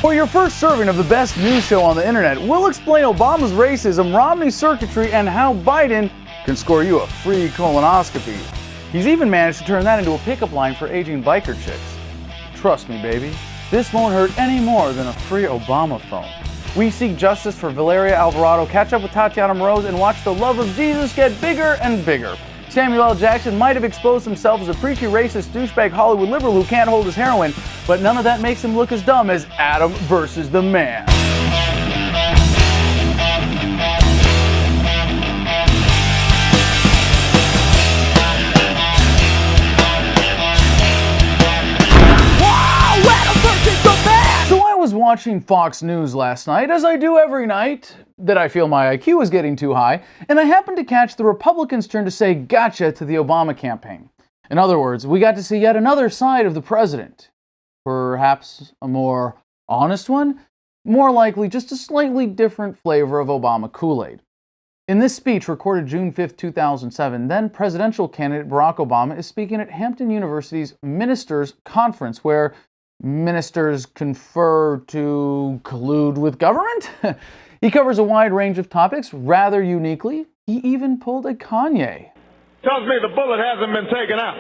For your first serving of the best news show on the internet, we'll explain Obama's racism, Romney's circuitry, and how Biden can score you a free colonoscopy. He's even managed to turn that into a pickup line for aging biker chicks. Trust me, baby, this won't hurt any more than a free Obama phone. We seek justice for Valeria Alvarado, catch up with Tatiana Moroz, and watch the love of Jesus get bigger and bigger. Samuel L. Jackson might have exposed himself as a preachy, racist, douchebag Hollywood liberal who can't hold his heroin, but none of that makes him look as dumb as Adam versus the Man. So I was watching Fox News last night, as I do every night that I feel my IQ is getting too high, and I happened to catch the Republicans' turn to say gotcha to the Obama campaign. In other words, we got to see yet another side of the president. Perhaps a more honest one? More likely just a slightly different flavor of Obama Kool-Aid. In this speech recorded June 5, 2007, then presidential candidate Barack Obama is speaking at Hampton University's Ministers Conference, where ministers confer to collude with government? He covers a wide range of topics. Rather uniquely, he even pulled a Kanye. Tells me the bullet hasn't been taken out.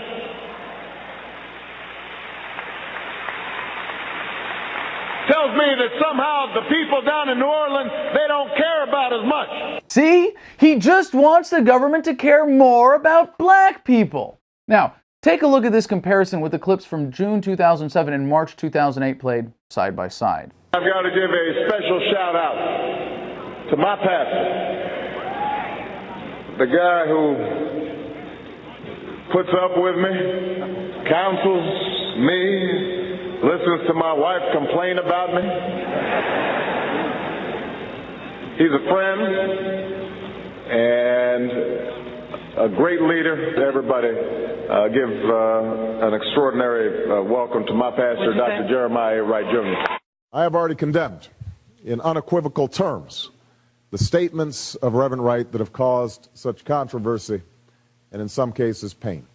Tells me that somehow the people down in New Orleans, they don't care about as much. See? He just wants the government to care more about black people. Now, take a look at this comparison with the clips from June 2007 and March 2008 played side by side. I've got to give a special shout out to my pastor, the guy who puts up with me, counsels me, listens to my wife complain about me. He's a friend and a great leader. Everybody give an extraordinary welcome to my pastor, Dr. Jeremiah Wright, Jr. I have already condemned in unequivocal terms the statements of Reverend Wright that have caused such controversy and in some cases pain.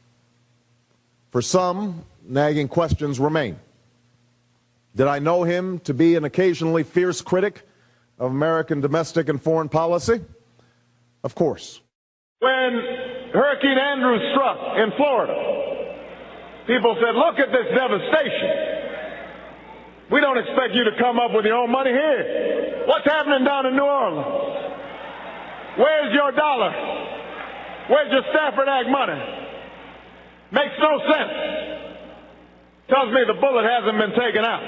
For some, nagging questions remain. Did I know him to be an occasionally fierce critic of American domestic and foreign policy? Of course. When Hurricane Andrew struck in Florida, people said, look at this devastation. We don't expect you to come up with your own money here. What's happening down in New Orleans? Where's your dollar? Where's your Stafford Act money? Makes no sense. Tells me the bullet hasn't been taken out.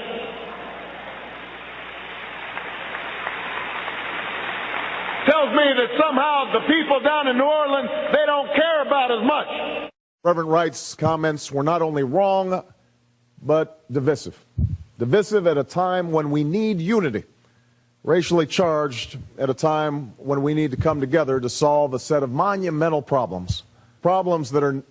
Tells me that somehow the people down in New Orleans, they don't care about as much. Reverend Wright's comments were not only wrong, but divisive. Divisive at a time when we need unity. Racially charged at a time when we need to come together to solve a set of monumental problems. Problems that are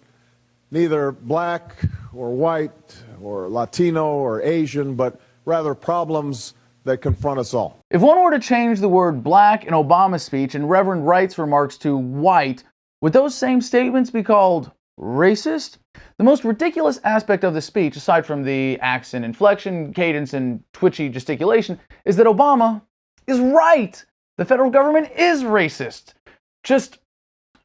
neither black or white or Latino or Asian, but rather problems that confront us all. If one were to change the word black in Obama's speech and Reverend Wright's remarks to white, would those same statements be called racist? The most ridiculous aspect of the speech, aside from the accent, inflection, cadence, and twitchy gesticulation, is that Obama is right. The federal government is racist. Just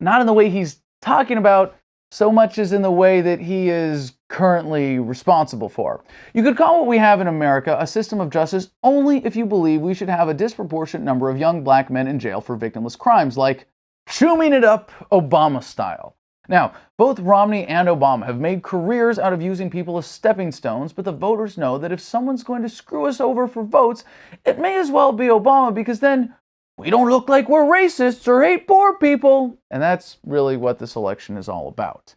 not in the way he's talking about so much as in the way that he is currently responsible for. You could call what we have in America a system of justice only if you believe we should have a disproportionate number of young black men in jail for victimless crimes, like chooming it up Obama style. Now, both Romney and Obama have made careers out of using people as stepping stones, but the voters know that if someone's going to screw us over for votes, it may as well be Obama, because then we don't look like we're racists or hate poor people. And that's really what this election is all about.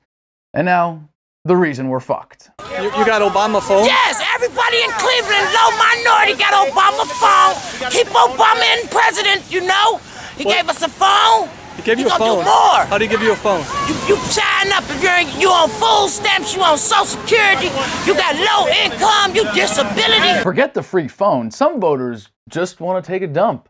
And now, the reason we're fucked. You got Obama phone? Yes, everybody in Cleveland, low minority, got Obama phone. Keep Obama in president, you know. He gave us a phone. He gave you a phone? Do more. How do he give you a phone? You sign up if you on food stamps, you on Social Security, you got low income, you disability. Forget the free phone. Some voters just want to take a dump.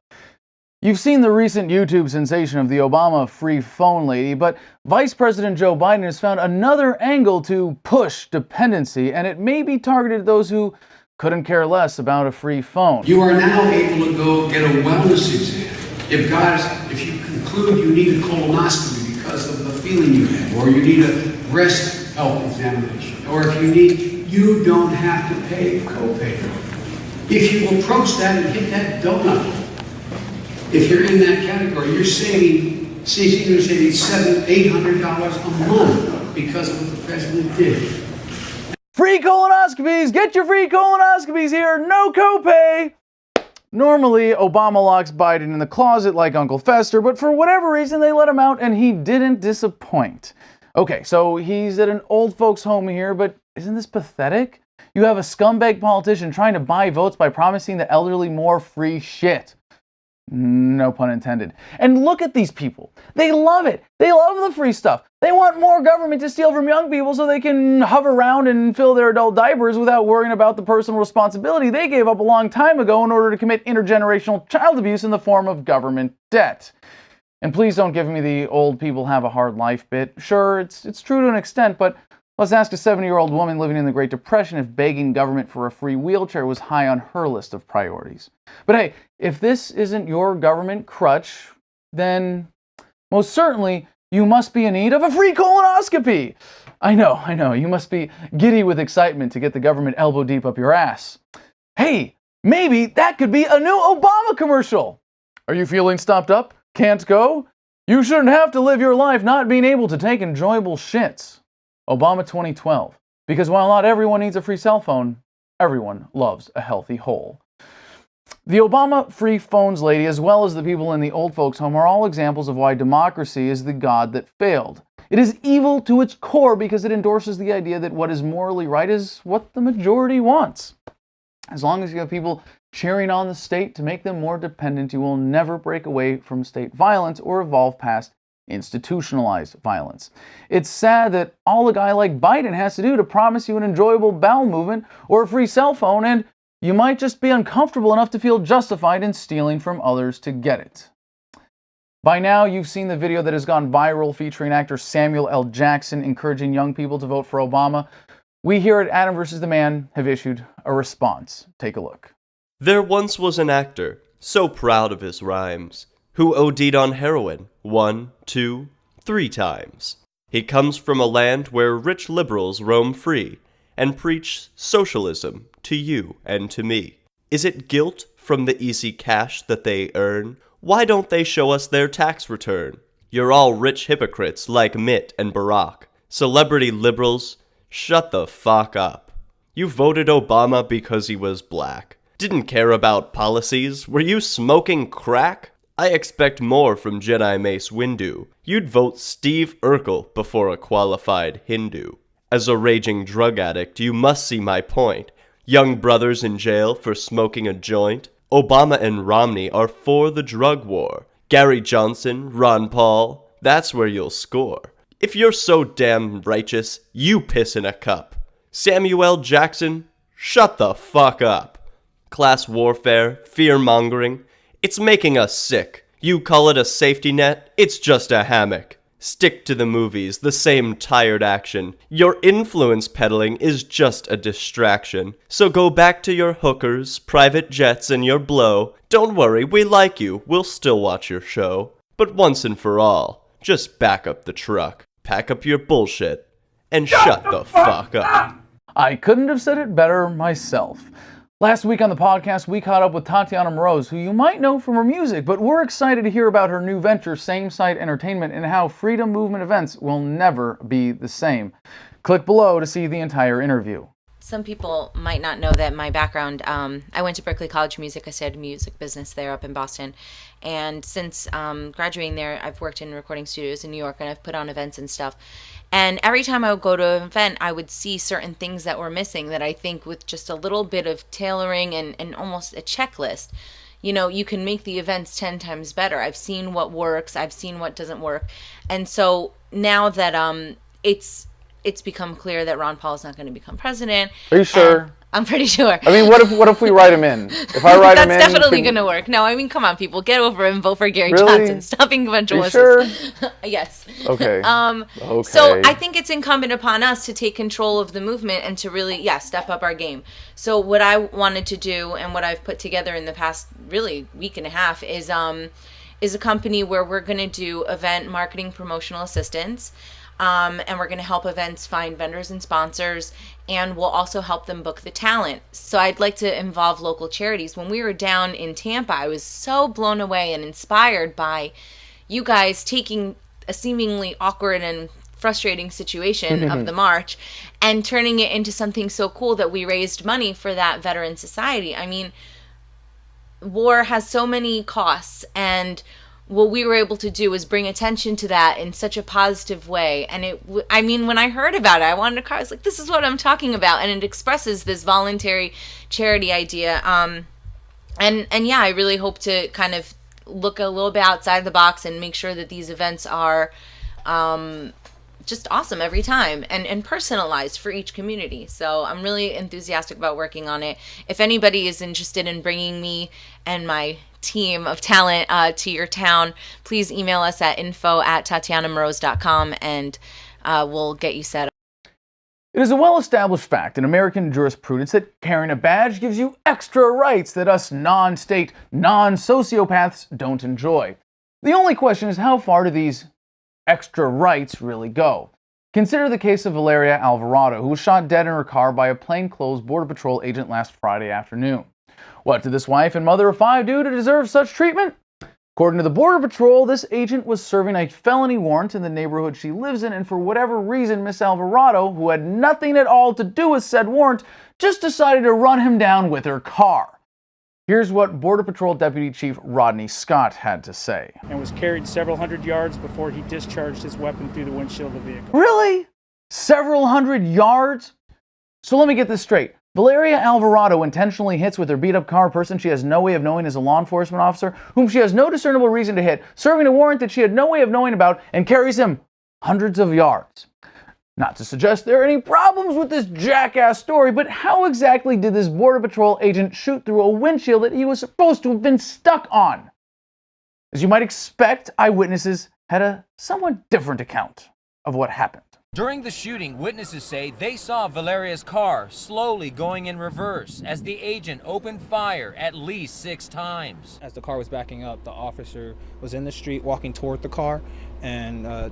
You've seen the recent YouTube sensation of the Obama free phone lady, but Vice President Joe Biden has found another angle to push dependency, and it may be targeted at those who couldn't care less about a free phone. You are now able to go get a wellness exam. If you conclude you need a colonoscopy because of the feeling you have, or you need a breast health examination, or if you don't have to pay copay. If you approach that and hit that donut, if you're in that category, you're saving $700-800 a month because of what the president did. Free colonoscopies! Get your free colonoscopies here! No copay! Normally, Obama locks Biden in the closet like Uncle Fester, but for whatever reason, they let him out and he didn't disappoint. Okay, so he's at an old folks' home here, but isn't this pathetic? You have a scumbag politician trying to buy votes by promising the elderly more free shit. No pun intended. And look at these people. They love it. They love the free stuff. They want more government to steal from young people so they can hover around and fill their adult diapers without worrying about the personal responsibility they gave up a long time ago in order to commit intergenerational child abuse in the form of government debt. And please don't give me the old people have a hard life bit. Sure, it's true to an extent, but let's ask a 70-year-old woman living in the Great Depression if begging government for a free wheelchair was high on her list of priorities. But hey, if this isn't your government crutch, then most certainly you must be in need of a free colonoscopy. I know, you must be giddy with excitement to get the government elbow deep up your ass. Hey, maybe that could be a new Obama commercial. Are you feeling stopped up? Can't go? You shouldn't have to live your life not being able to take enjoyable shits. Obama 2012. Because while not everyone needs a free cell phone, everyone loves a healthy hole. The Obama free phones lady, as well as the people in the old folks' home, are all examples of why democracy is the god that failed. It is evil to its core because it endorses the idea that what is morally right is what the majority wants. As long as you have people cheering on the state to make them more dependent, you will never break away from state violence or evolve past institutionalized violence. It's sad that all a guy like Biden has to do to promise you an enjoyable bowel movement or a free cell phone, and you might just be uncomfortable enough to feel justified in stealing from others to get it. By now, you've seen the video that has gone viral featuring actor Samuel L. Jackson encouraging young people to vote for Obama. We here at Adam vs. the Man have issued a response. Take a look. There once was an actor, so proud of his rhymes, who OD'd on heroin 1, 2, 3 times. He comes from a land where rich liberals roam free and preach socialism to you and to me. Is it guilt from the easy cash that they earn? Why don't they show us their tax return? You're all rich hypocrites like Mitt and Barack. Celebrity liberals, shut the fuck up. You voted Obama because he was black. Didn't care about policies. Were you smoking crack? I expect more from Jedi Mace Windu. You'd vote Steve Urkel before a qualified Hindu. As a raging drug addict, you must see my point. Young brothers in jail for smoking a joint. Obama and Romney are for the drug war. Gary Johnson, Ron Paul, that's where you'll score. If you're so damn righteous, you piss in a cup. Samuel L. Jackson, shut the fuck up. Class warfare, fear-mongering, it's making us sick. You call it a safety net, it's just a hammock. Stick to the movies, the same tired action. Your influence peddling is just a distraction. So go back to your hookers, private jets, and your blow. Don't worry, we like you, we'll still watch your show. But once and for all, just back up the truck, pack up your bullshit, and shut the fuck up. I couldn't have said it better myself. Last week on the podcast, we caught up with Tatiana Moroz, who you might know from her music, but we're excited to hear about her new venture, Same Site Entertainment, and how Freedom Movement events will never be the same. Click below to see the entire interview. Some people might not know that my background, I went to Berklee College of Music. I studied music business there up in Boston. And since graduating there, I've worked in recording studios in New York, and I've put on events and stuff. And every time I would go to an event, I would see certain things that were missing that I think with just a little bit of tailoring and almost a checklist, you know, you can make the events 10 times better. I've seen what works. I've seen what doesn't work. And so now that it's it's become clear that Ron Paul is not going to become president. Are you sure? I'm pretty sure. I mean, what if we write him in? If I write him in, that's definitely going to work. No, I mean, come on, people, get over it and vote for Gary Really? Johnson. Stop being a bunch of Are you wusses. sure? Yes. Okay. Okay. So I think it's incumbent upon us to take control of the movement and to really, step up our game. So what I wanted to do and what I've put together in the past really week and a half is a company where we're going to do event marketing promotional assistance. And we're going to help events find vendors and sponsors, and we'll also help them book the talent. So I'd like to involve local charities. When we were down in Tampa, I was so blown away and inspired by you guys taking a seemingly awkward and frustrating situation of the march and turning it into something so cool that we raised money for that veteran society. I mean, war has so many costs, and what we were able to do was bring attention to that in such a positive way. And I mean, when I heard about it, I wanted to cry. I was like, this is what I'm talking about. And it expresses this voluntary charity idea. And yeah, I really hope to kind of look a little bit outside the box and make sure that these events are just awesome every time and personalized for each community. So I'm really enthusiastic about working on it. If anybody is interested in bringing me and my team of talent to your town, please email us at info@tatianamoroz.com and we'll get you set up. It is a well-established fact in American jurisprudence that carrying a badge gives you extra rights that us non-state, non-sociopaths don't enjoy. The only question is, how far do these extra rights really go? Consider the case of Valeria Alvarado, who was shot dead in her car by a plainclothes Border Patrol agent last Friday afternoon. What did this wife and mother of 5 do to deserve such treatment? According to the Border Patrol, this agent was serving a felony warrant in the neighborhood she lives in, and for whatever reason, Miss Alvarado, who had nothing at all to do with said warrant, just decided to run him down with her car. Here's what Border Patrol Deputy Chief Rodney Scott had to say. And was carried several hundred yards before he discharged his weapon through the windshield of the vehicle. Really? Several hundred yards? So let me get this straight. Valeria Alvarado intentionally hits with her beat-up car a person she has no way of knowing is a law enforcement officer, whom she has no discernible reason to hit, serving a warrant that she had no way of knowing about, and carries him hundreds of yards. Not to suggest there are any problems with this jackass story, but how exactly did this Border Patrol agent shoot through a windshield that he was supposed to have been stuck on? As you might expect, eyewitnesses had a somewhat different account of what happened. During the shooting, witnesses say they saw Valeria's car slowly going in reverse as the agent opened fire at least 6 times. As the car was backing up, the officer was in the street walking toward the car and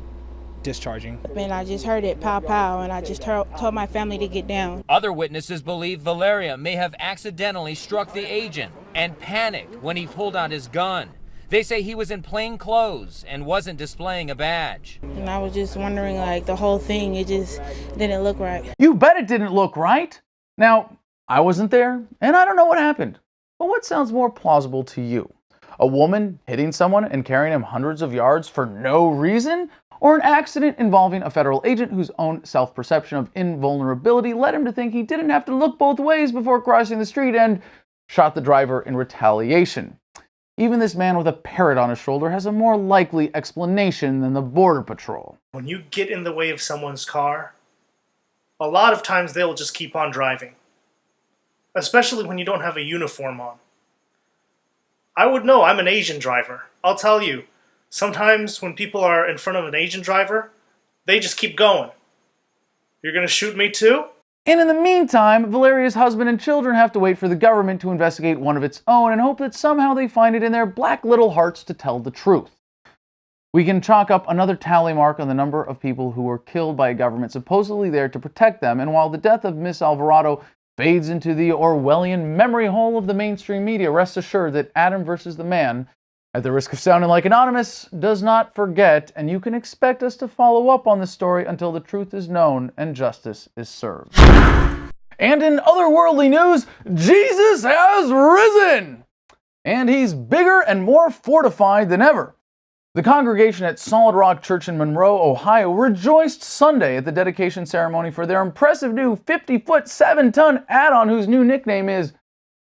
discharging. And I just heard it pow pow, and I just told my family to get down. Other witnesses believe Valeria may have accidentally struck the agent and panicked when he pulled out his gun. They say he was in plain clothes and wasn't displaying a badge. And I was just wondering, like, the whole thing, it just didn't look right. You bet it didn't look right. Now, I wasn't there, and I don't know what happened. But what sounds more plausible to you? A woman hitting someone and carrying him hundreds of yards for no reason? Or an accident involving a federal agent whose own self-perception of invulnerability led him to think he didn't have to look both ways before crossing the street and shot the driver in retaliation? Even this man with a parrot on his shoulder has a more likely explanation than the Border Patrol. When you get in the way of someone's car, a lot of times they will just keep on driving. Especially when you don't have a uniform on. I would know, I'm an Asian driver. I'll tell you, sometimes when people are in front of an Asian driver, they just keep going. You're gonna shoot me too? And in the meantime, Valeria's husband and children have to wait for the government to investigate one of its own and hope that somehow they find it in their black little hearts to tell the truth. We can chalk up another tally mark on the number of people who were killed by a government supposedly there to protect them, and while the death of Miss Alvarado fades into the Orwellian memory hole of the mainstream media, rest assured that Adam versus the Man, at the risk of sounding like Anonymous, does not forget, and you can expect us to follow up on the story until the truth is known and justice is served. And in otherworldly news, Jesus has risen! And he's bigger and more fortified than ever. The congregation at Solid Rock Church in Monroe, Ohio, rejoiced Sunday at the dedication ceremony for their impressive new 50-foot, 7-ton add-on whose new nickname is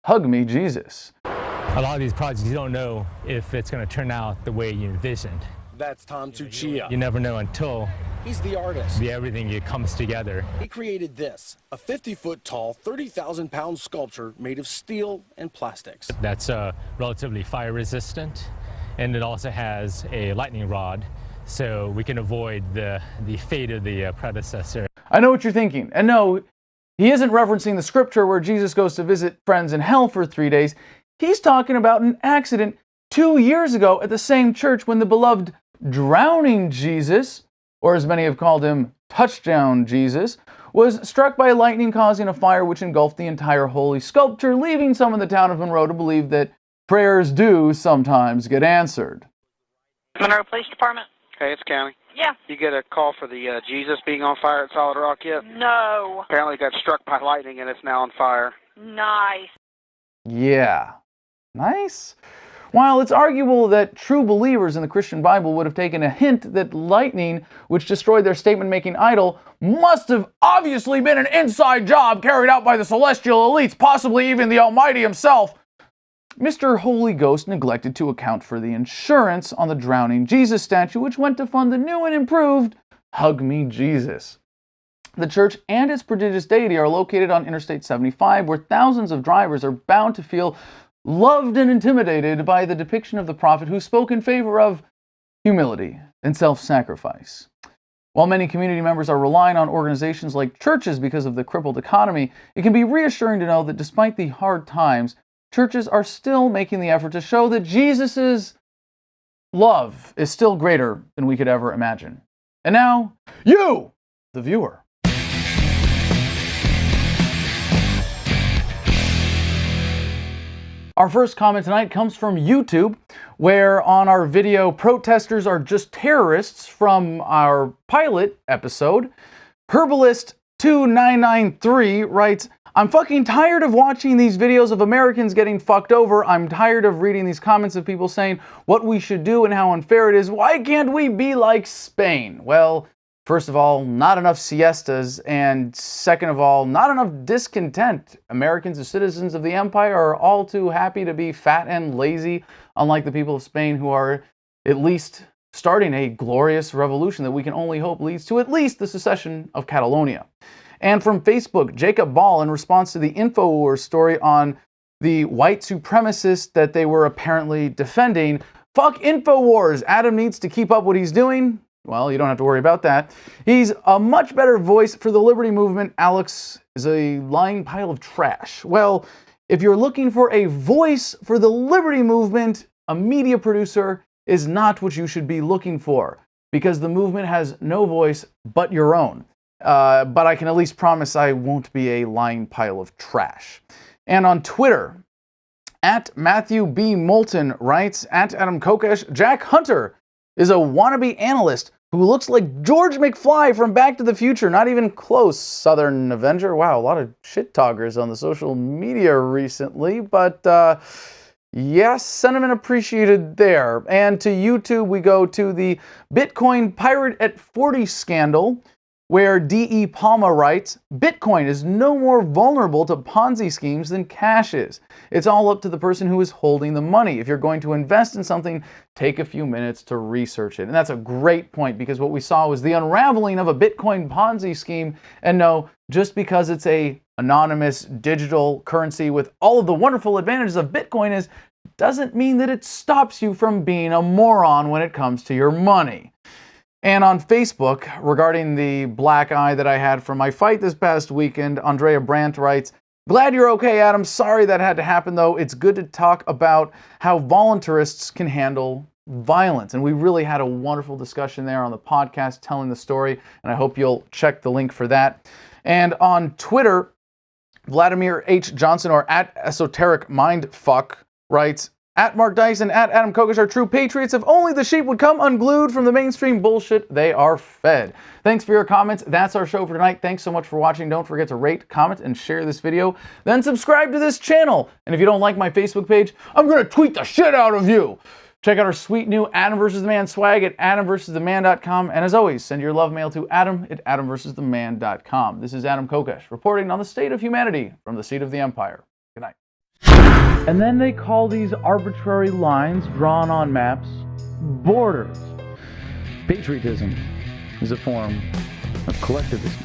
Hug Me Jesus. A lot of these projects, you don't know if it's going to turn out the way you envisioned. That's Tom Tuccia. You never know until He's the artist. Everything it comes together. He created this, a 50-foot tall, 30,000-pound sculpture made of steel and plastics. That's relatively fire resistant, and it also has a lightning rod, so we can avoid the fate of the predecessor. I know what you're thinking. And no, he isn't referencing the scripture where Jesus goes to visit friends in hell for 3 days. He's talking about an accident 2 years ago at the same church when the beloved drowning Jesus, or as many have called him, touchdown Jesus, was struck by lightning, causing a fire which engulfed the entire holy sculpture, leaving some in the town of Monroe to believe that prayers do sometimes get answered. Monroe Police Department? Hey, it's County. Yeah. You get a call for the Jesus being on fire at Solid Rock yet? No. Apparently it got struck by lightning and it's now on fire. Nice. Yeah. Nice. While it's arguable that true believers in the Christian Bible would have taken a hint that lightning, which destroyed their statement-making idol, must have obviously been an inside job carried out by the celestial elites, possibly even the Almighty himself, Mr. Holy Ghost neglected to account for the insurance on the drowning Jesus statue, which went to fund the new and improved Hug Me Jesus. The church and its prodigious deity are located on Interstate 75, where thousands of drivers are bound to feel loved and intimidated by the depiction of the prophet who spoke in favor of humility and self-sacrifice. While many community members are relying on organizations like churches because of the crippled economy, it can be reassuring to know that despite the hard times, churches are still making the effort to show that Jesus' love is still greater than we could ever imagine. And now, you, the viewer. Our first comment tonight comes from YouTube, where on our video, protesters are just terrorists from our pilot episode, Herbalist2993 writes, I'm fucking tired of watching these videos of Americans getting fucked over. I'm tired of reading these comments of people saying what we should do and how unfair it is. Why can't we be like Spain? Well, first of all, not enough siestas, and second of all, not enough discontent. Americans as citizens of the empire are all too happy to be fat and lazy, unlike the people of Spain who are at least starting a glorious revolution that we can only hope leads to at least the secession of Catalonia. And from Facebook, Jacob Ball, in response to the InfoWars story on the white supremacists that they were apparently defending, fuck InfoWars, Adam needs to keep up what he's doing. Well, you don't have to worry about that. He's a much better voice for the liberty movement. Alex is a lying pile of trash. Well, if you're looking for a voice for the liberty movement, a media producer is not what you should be looking for, because the movement has no voice but your own. But I can at least promise I won't be a lying pile of trash. And on Twitter, at Matthew B. Moulton writes, at Adam Kokesh, Jack Hunter is a wannabe analyst who looks like George McFly from Back to the Future. Not even close, Southern Avenger. Wow, a lot of shit-talkers on the social media recently, but yes, sentiment appreciated there. And to YouTube, we go to the Bitcoin Pirate at 40 scandal, where D.E. Palma writes, Bitcoin is no more vulnerable to Ponzi schemes than cash is. It's all up to the person who is holding the money. If you're going to invest in something, take a few minutes to research it. And that's a great point, because what we saw was the unraveling of a Bitcoin Ponzi scheme. And no, just because it's a anonymous digital currency with all of the wonderful advantages of Bitcoin doesn't mean that it stops you from being a moron when it comes to your money. And on Facebook, regarding the black eye that I had from my fight this past weekend, Andrea Brandt writes, glad you're okay, Adam. Sorry that had to happen, though. It's good to talk about how voluntarists can handle violence. And we really had a wonderful discussion there on the podcast telling the story, and I hope you'll check the link for that. And on Twitter, Vladimir H. Johnson, or at Esoteric Mindfuck, writes, at Mark Dyson, at Adam Kokesh are true patriots. If only the sheep would come unglued from the mainstream bullshit they are fed. Thanks for your comments. That's our show for tonight. Thanks so much for watching. Don't forget to rate, comment, and share this video. Then subscribe to this channel. And if you don't like my Facebook page, I'm going to tweet the shit out of you. Check out our sweet new Adam vs. the Man swag at adamversustheman.com. And as always, send your love mail to Adam at adamversustheman.com. This is Adam Kokesh reporting on the state of humanity from the seat of the empire. Good night. And then they call these arbitrary lines drawn on maps borders. Patriotism is a form of collectivism.